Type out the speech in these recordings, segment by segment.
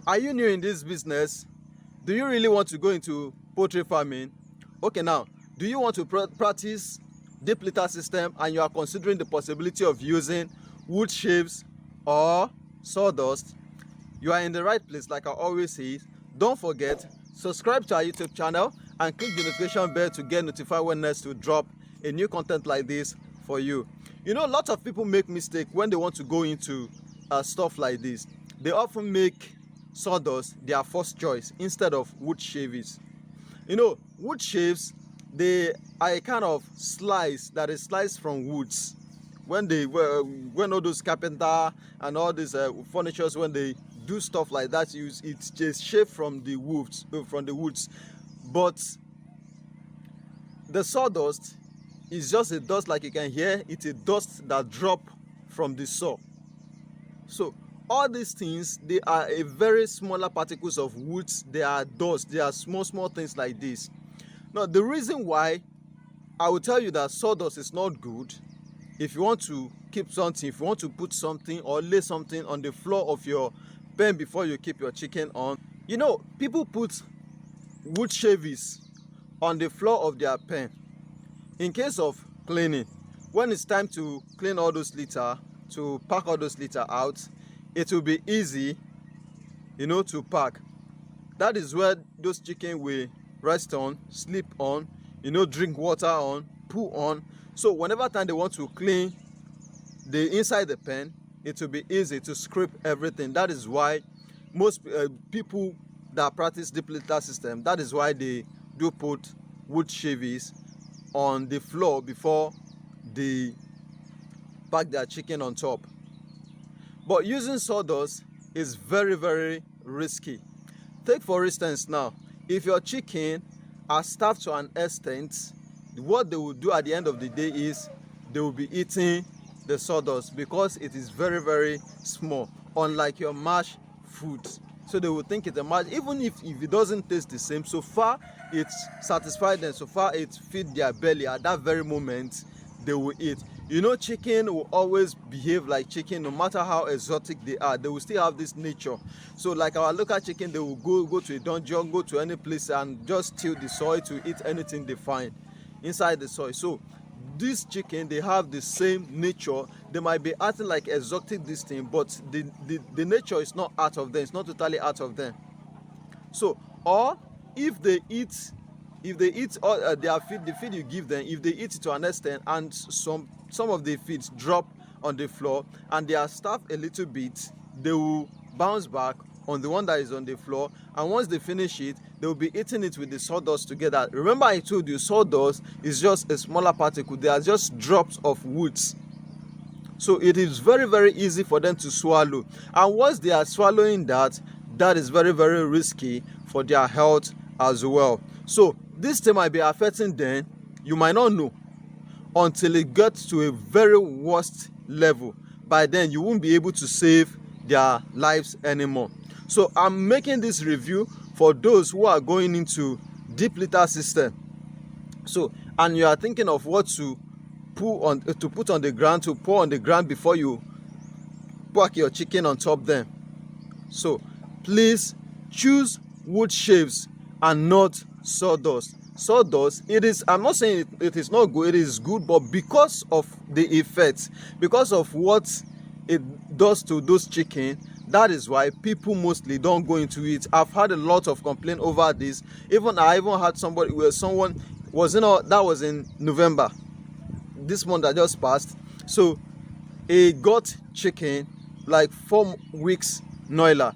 Are you new in this business? Do you really want to go into poultry farming? Okay, now, do you want to practice deep litter system and you are considering the possibility of using wood chips or sawdust? You are in the right place. Like I always say, don't forget, subscribe to our YouTube channel and click the notification bell to get notified when next to drop a new content like this for you. You know, lots of people make mistake when they want to go into stuff like this. They often make sawdust their first choice instead of wood shaves. You know, wood shaves, they are a kind of slice that is sliced from woods. When all those carpenter and all these furnitures, when they do stuff like that, it's just shaved from the woods. But the sawdust is just a dust, like you can hear. It's a dust that drop from the saw. So all these things, they are a very smaller particles of woods. They are dust. They are small things like this. Now, the reason why I will tell you that sawdust is not good, if you want to keep something, if you want to put something or lay something on the floor of your pen before you keep your chicken on. You know, people put wood shaves on the floor of their pen in case of cleaning. When it's time to clean all those litter, to pack all those litter out, it will be easy, you know, to pack. That is where those chicken will rest on, sleep on, you know, drink water on, poo on. So whenever time they want to clean the inside the pen, it will be easy to scrape everything. That is why most people that practice deep litter system, that is why they do put wood shaves on the floor before they pack their chicken on top. But using sawdust is very risky. Take for instance now, if your chicken are starved to an extent, what they will do at the end of the day is they will be eating the sawdust because it is very small, unlike your mashed food. So they will think it's a mash, even if it doesn't taste the same. So far it's satisfied them, so far it feed their belly. At that very moment they will eat. You know, chicken will always behave like chicken, no matter how exotic they are. They will still have this nature. So like our local chicken, they will go to a dungeon, go to any place and just steal the soil to eat anything they find inside the soil. So this chicken, they have the same nature. They might be acting like exotic this thing, but the nature is not out of them. It's not totally out of them. So, or if they eat all their feed, the feed you give them, if they eat it to an extent and some of the feeds drop on the floor and they are starved a little bit, they will bounce back on the one that is on the floor, and once they finish it, they will be eating it with the sawdust together. Remember, I told you sawdust is just a smaller particle. They are just drops of woods. So it is very easy for them to swallow, and once they are swallowing that is very risky for their health as well. So this thing might be affecting them. You might not know until it gets to a very worst level. By then you won't be able to save their lives anymore. So I'm making this review for those who are going into deep litter system. So, and you are thinking of what to put on the ground, to pour on the ground before you pack your chicken on top them. So please choose wood shaves and not sawdust. Sawdust, it is, I'm not saying it is not good, it is good, but because of the effects, because of what it does to those chicken, that is why people mostly don't go into it. I've had a lot of complaint over this. I even had somebody where someone was, you know, that was in November, this month that just passed. So he got chicken like 4 weeks broiler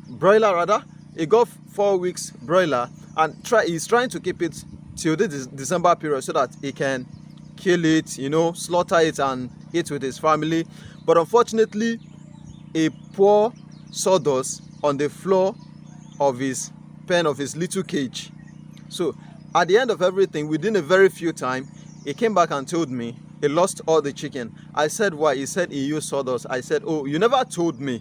rather. He got 4 weeks broiler and he's trying to keep it till this December period so that he can kill it, you know, slaughter it and eat with his family. But unfortunately, he poured sawdust on the floor of his pen, of his little cage. So at the end of everything, within a very few time, he came back and told me he lost all the chicken. I said, why? He said he used sawdust. I said, oh, you never told me.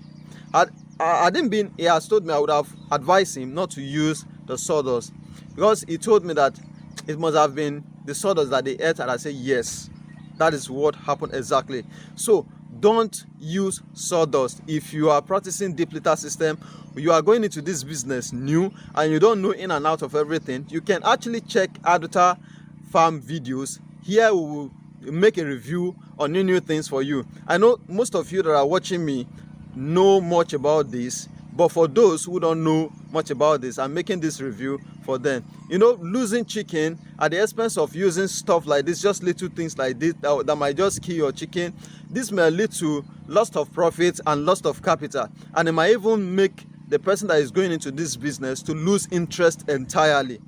He has told me, I would have advised him not to use the sawdust, because he told me that it must have been the sawdust that they ate. And I said, yes, that is what happened exactly. So don't use sawdust. If you are practicing deep litter system, you are going into this business new and you don't know in and out of everything, you can actually check Addota Farm videos. Here we will make a review on new things for you. I know most of you that are watching me know much about this, but for those who don't know much about this, I'm making this review for them. You know, losing chicken at the expense of using stuff like this, just little things like this that might just kill your chicken, this may lead to loss of profit and loss of capital, and it might even make the person that is going into this business to lose interest entirely.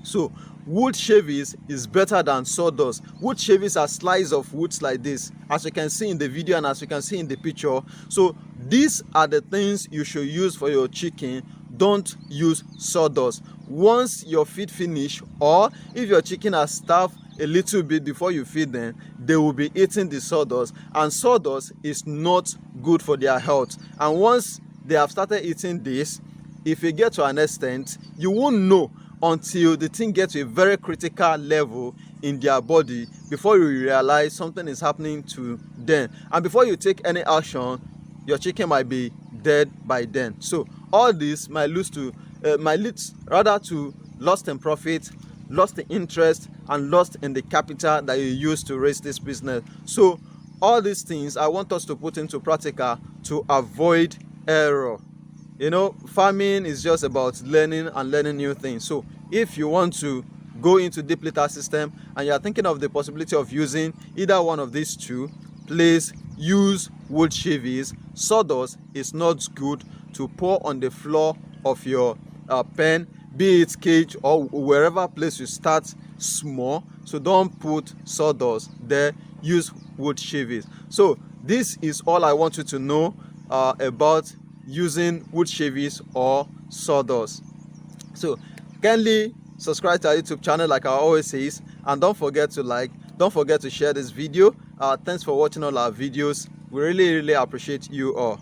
So wood shavies is better than sawdust. Wood shavies are slices of woods like this, as you can see in the video and as you can see in the picture. So these are the things you should use for your chicken. Don't use sawdust. Once your feed finish, or if your chicken has starved a little bit before you feed them, they will be eating the sawdust, and sawdust is not good for their health. And once they have started eating this, if you get to an extent, you won't know until the thing gets to a very critical level in their body before you realize something is happening to them, and before you take any action, your chicken might be dead by then. So all this might lead to loss in profit, loss in interest, and loss in the capital that you use to raise this business. So all these things I want us to put into practical to avoid error. You know, farming is just about learning and learning new things. So if you want to go into deep litter system and you are thinking of the possibility of using either one of these two, please use wood shavies. Sawdust is not good to pour on the floor of your pen, be it cage or wherever place you start small. So don't put sawdust there, use wood shavies. So this is all I want you to know about using wood shavies or sawdust. So kindly subscribe to our YouTube channel like I always say, and don't forget to like, don't forget to share this video. Thanks for watching all our videos. We really appreciate you all.